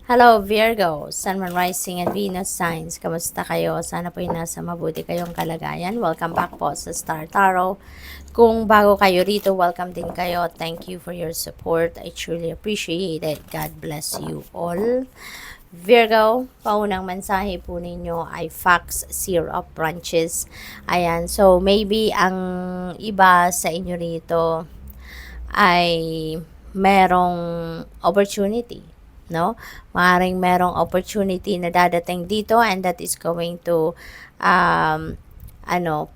Hello Virgo, Sun, Moon, Rising and Venus signs. Kamusta kayo? Sana po nasa mabuti kayong kalagayan. Welcome back po sa Star Tarot. Kung bago kayo rito, welcome din kayo. Thank you for your support. I truly appreciate it. God bless you all. Virgo, paunang mensahe po ninyo ay facts, seer of branches. Ayan, so maybe ang iba sa inyo rito ay merong opportunity, no? Maaaring merong opportunity na dadating dito and that is going to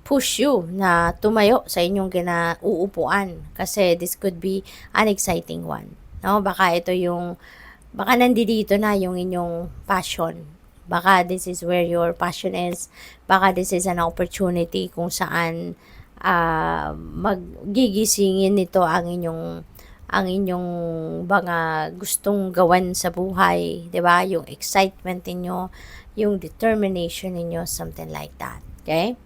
push you na tumayo sa inyong uupuan kasi this could be an exciting one, no? Baka nandito na yung inyong passion. Baka this is where your passion is. Baka this is an opportunity kung saan magigisingin nito ang inyong mga gustong gawan sa buhay, 'di ba? Yung excitement niyo, yung determination niyo, something like that. Okay?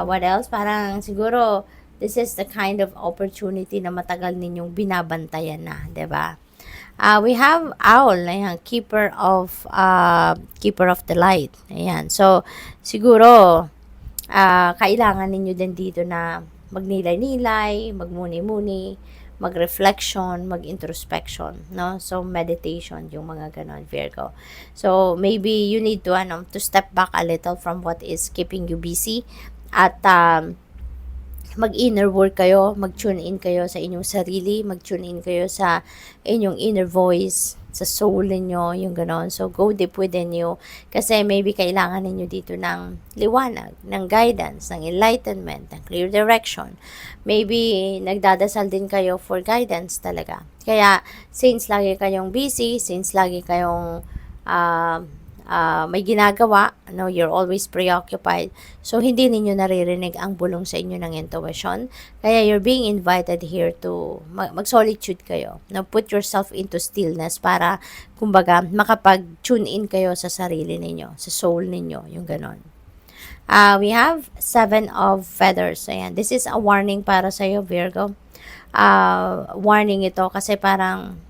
What else? Parang siguro this is the kind of opportunity na matagal ninyong binabantayan na, 'di ba? We have owl, ayan, keeper of the light. Ayan. So siguro kailangan ninyo din dito na magnilay-nilay, magmuni-muni, mag-reflection, mag-introspection, no? So, meditation, yung mga ganon, Virgo. So, maybe you need to step back a little from what is keeping you busy at mag-inner work kayo, mag-tune in kayo sa inyong sarili, mag-tune in kayo sa inyong inner voice, sa soul ninyo, yung ganon. So, go deep within you. Kasi maybe kailangan ninyo dito ng liwanag, ng guidance, ng enlightenment, ng clear direction. Maybe nagdadasal din kayo for guidance talaga. Kaya, since lagi kayong busy, since lagi kayong may ginagawa, no, you're always preoccupied. So, hindi ninyo naririnig ang bulong sa inyo ng intuition. Kaya, you're being invited here to mag-solitude kayo. No, put yourself into stillness para, kumbaga, makapag-tune in kayo sa sarili ninyo, sa soul ninyo, yung ganon. We have 7 of feathers. Ayan. This is a warning para sa iyo, Virgo. Warning ito kasi parang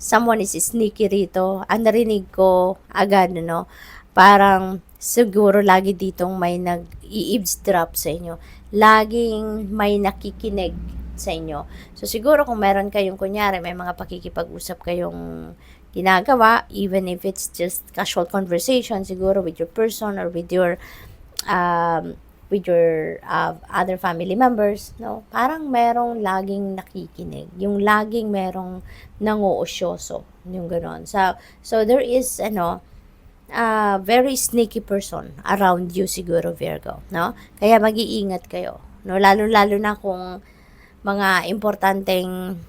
someone is sneaky rito. Ang narinig ko agad, no? Parang siguro lagi ditong may nag-i-eavesdrop sa inyo. Laging may nakikinig sa inyo. So, siguro kung meron kayong, kunyari, may mga pakikipag-usap kayong ginagawa, even if it's just casual conversation, siguro with your person or with your other family members, no? Parang merong laging nakikinig. Yung laging merong nanguosyoso. Yung gano'n. So there is, very sneaky person around you siguro, Virgo, no? Kaya mag-iingat kayo, no? Lalo-lalo na kung mga importanteng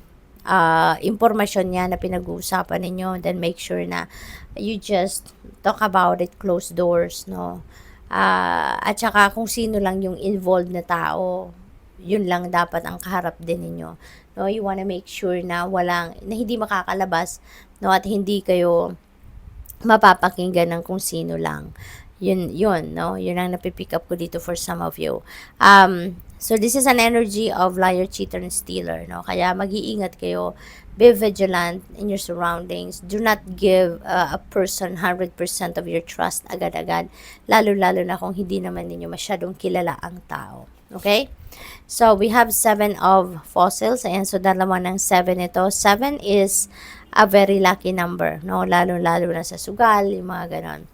impormasyon niya na pinag-uusapan ninyo, then make sure na you just talk about it, close doors, no? At saka kung sino lang yung involved na tao, yun lang dapat ang kaharap din ninyo. No, you wanna make sure na hindi makakalabas, no, at hindi kayo mapapakinggan ng kung sino lang. Yun, no? Yun ang napipick up ko dito for some of you. So this is an energy of liar, cheater, and stealer, no? Kaya mag-iingat kayo. Be vigilant in your surroundings. Do not give a person 100% of your trust agad-agad. Lalo-lalo na kung hindi naman ninyo masyadong kilala ang tao. Okay? So, we have 7 of fossils. Ayan, so dalawa ng 7 ito. 7 is a very lucky number, no? Lalo-lalo na sa sugal, yung mga ganon.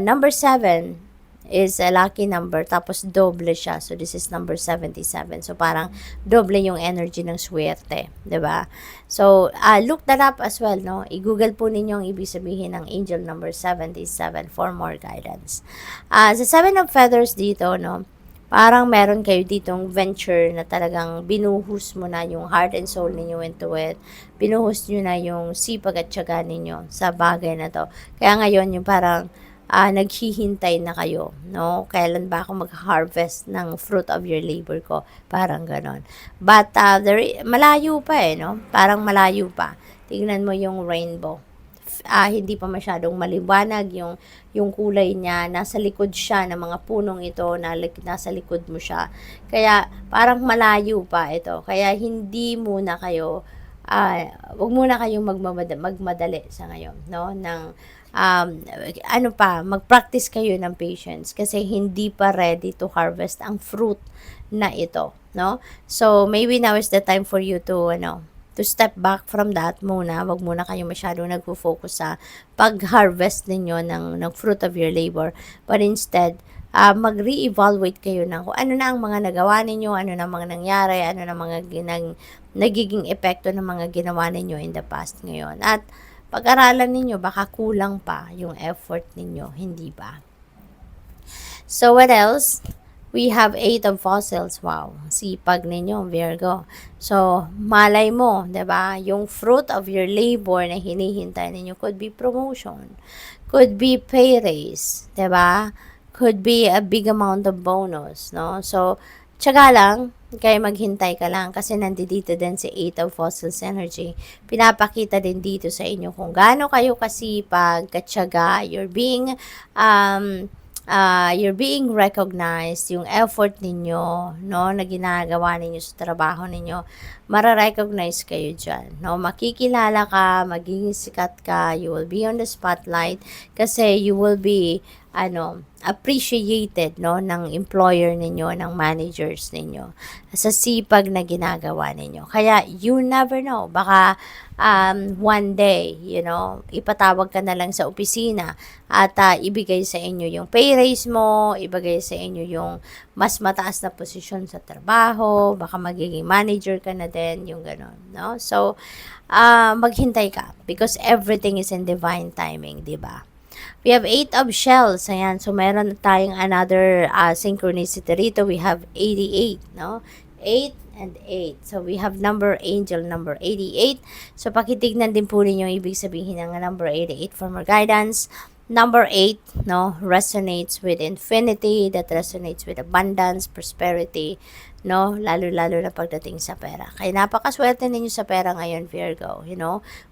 Number 7 is a lucky number, tapos doble siya. So, this is number 77. So, parang doble yung energy ng swerte. Diba? So, look that up as well, no? I-google po ninyo ang ibig sabihin ng angel number 77 for more guidance. Sa 7 of feathers dito, no? Parang meron kayo ditong venture na talagang binuhos mo na yung heart and soul ninyo into it. Binuhos nyo na yung sipag at tiyaga ninyo sa bagay na to. Kaya ngayon, yung parang naghihintay na kayo, no? Kailan ba ako mag-harvest ng fruit of your labor ko? Parang ganon. But, malayo pa no? Parang malayo pa. Tingnan mo yung rainbow. Hindi pa masyadong maliwanag yung kulay niya. Nasa likod siya ng mga punong ito, nasa likod mo siya. Kaya, parang malayo pa ito. Kaya, hindi muna kayo wag muna kayong magmadali sa ngayon, no, ng um, ano pa, mag-practice kayo ng patience kasi hindi pa ready to harvest ang fruit na ito, no? So, maybe now is the time for you to, to step back from that muna. Wag muna kayo masyado nagfo-focus sa pag-harvest ninyo ng fruit of your labor. But instead, mag-re-evaluate kayo ng kung ano na ang mga nagawa ninyo, ano na mga nangyari, ano na mga nagiging epekto ng mga ginawa ninyo in the past ngayon. At pag-aralan ninyo, baka kulang pa yung effort ninyo, hindi ba? So, what else? We have 8 of fossils. Wow, sipag ninyo, Virgo. So, malay mo, 'di ba? Yung fruit of your labor na hinihintay ninyo could be promotion, could be pay raise, 'di ba? Could be a big amount of bonus, no? So, tiyaga lang, kaya maghintay ka lang kasi nandito din si 8 of fossils energy. Pinapakita din dito sa inyo kung gaano kayo kasipag, katyaga, you're being recognized, yung effort ninyo, no, na ginagawa ninyo sa trabaho ninyo, mara-recognize kayo dyan, no, makikilala ka, magiging sikat ka, you will be on the spotlight, kasi you will be, appreciated, no, ng employer ninyo, ng managers ninyo, sa sipag na ginagawa ninyo. Kaya, you never know, baka, one day, ipatawag ka na lang sa opisina at ibigay sa inyo yung pay raise mo, ibigay sa inyo yung mas mataas na posisyon sa trabaho, baka magiging manager ka na din, yung gano'n, no? So, maghintay ka because everything is in divine timing, di ba? We have 8 of shells. Ayan. So, meron tayong another synchronicity rito. We have 88, no? 8 and 8. So, we have angel number 88. So, pakitignan din po ninyo ibig sabihin ng number 88 for more guidance. Number 8, no, resonates with infinity, that resonates with abundance, prosperity, no, lalo-lalo na pagdating sa pera. Kaya napakaswerte ninyo sa pera ngayon, Virgo,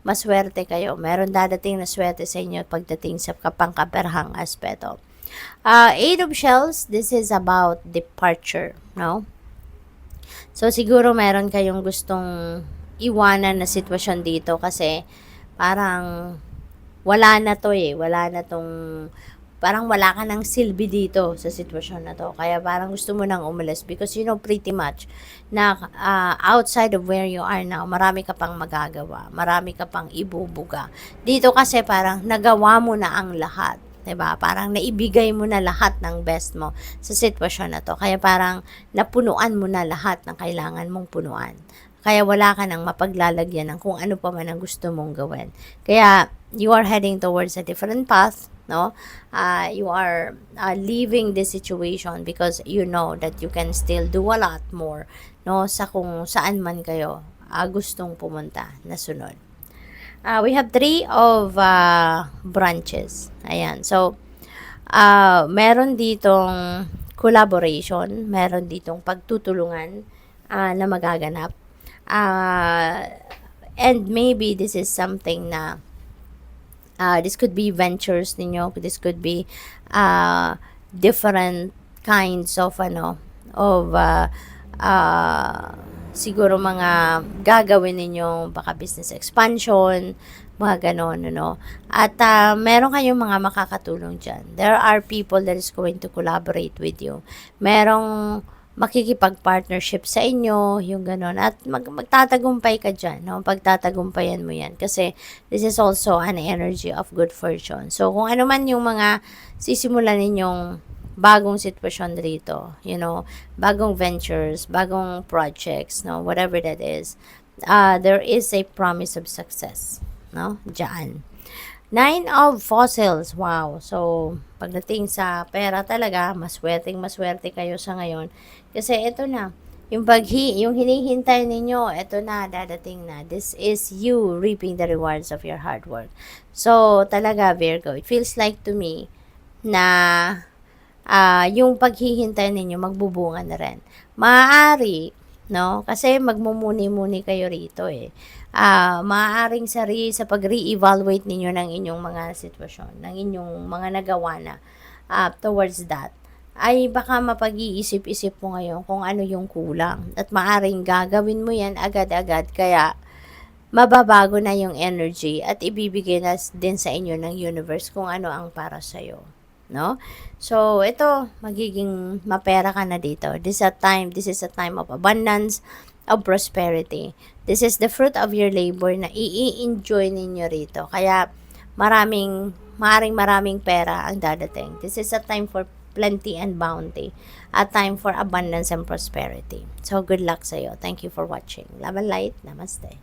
maswerte kayo. Meron dadating na swerte sa inyo pagdating sa kapangkaperhang aspeto. 8 of shells, this is about departure, no? So, siguro meron kayong gustong iwanan na sitwasyon dito kasi parang wala na to wala na tong, parang wala ka ng silbi dito sa sitwasyon na to. Kaya parang gusto mo nang umalis because pretty much na outside of where you are now, marami ka pang magagawa, marami ka pang ibubuga. Dito kasi parang nagawa mo na ang lahat. 'Di ba? Parang naibigay mo na lahat ng best mo sa sitwasyon na to. Kaya parang napunuan mo na lahat ng kailangan mong punuan. Kaya wala ka nang mapaglalagyan ng kung ano pa man ang gusto mong gawin. Kaya you are heading towards a different path, no? You are leaving this situation because you know that you can still do a lot more, no? Sa kung saan man kayo gustong pumunta na sunod. We have 3 of branches. Ayan. So, meron ditong collaboration, meron ditong pagtutulungan na magaganap. And maybe this is something na this could be ventures ninyo, this could be different kinds of siguro mga gagawin ninyo, baka business expansion, mga ganon, At meron kayong mga makakatulong dyan. There are people that is going to collaborate with you. Merong makikipag-partnership sa inyo, yung ganon. At magtatagumpay ka dyan, no? Pagtatagumpayan mo yan. Kasi this is also an energy of good fortune. So, kung ano man yung mga sisimulan ninyong bagong sitwasyon dito, bagong ventures, bagong projects, no? Whatever that is, there is a promise of success, no? Diyan. 9 of fossils. Wow. So, pagdating sa pera talaga, maswerte kayo sa ngayon. Kasi ito na, yung hinihintay ninyo, ito na, dadating na. This is you reaping the rewards of your hard work. So, talaga, Virgo, it feels like to me na yung paghihintay ninyo, magbubunga na rin. Maaari, no? Kasi magmumuni-muni kayo rito maaaring sa pag-re-evaluate ninyo ng inyong mga sitwasyon, ng inyong mga nagawa na towards that, ay baka mapag-iisip-isip mo ngayon kung ano yung kulang. At maaaring gagawin mo yan agad-agad, kaya mababago na yung energy at ibibigay na din sa inyo ng universe kung ano ang para sa'yo, no? So, ito, magiging mapera ka na dito. This is a time of abundance, of prosperity. This is the fruit of your labor na i-enjoy ninyo rito. Kaya, maraming pera ang dadating. This is a time for plenty and bounty. A time for abundance and prosperity. So, good luck sa'yo. Thank you for watching. Love and light. Namaste.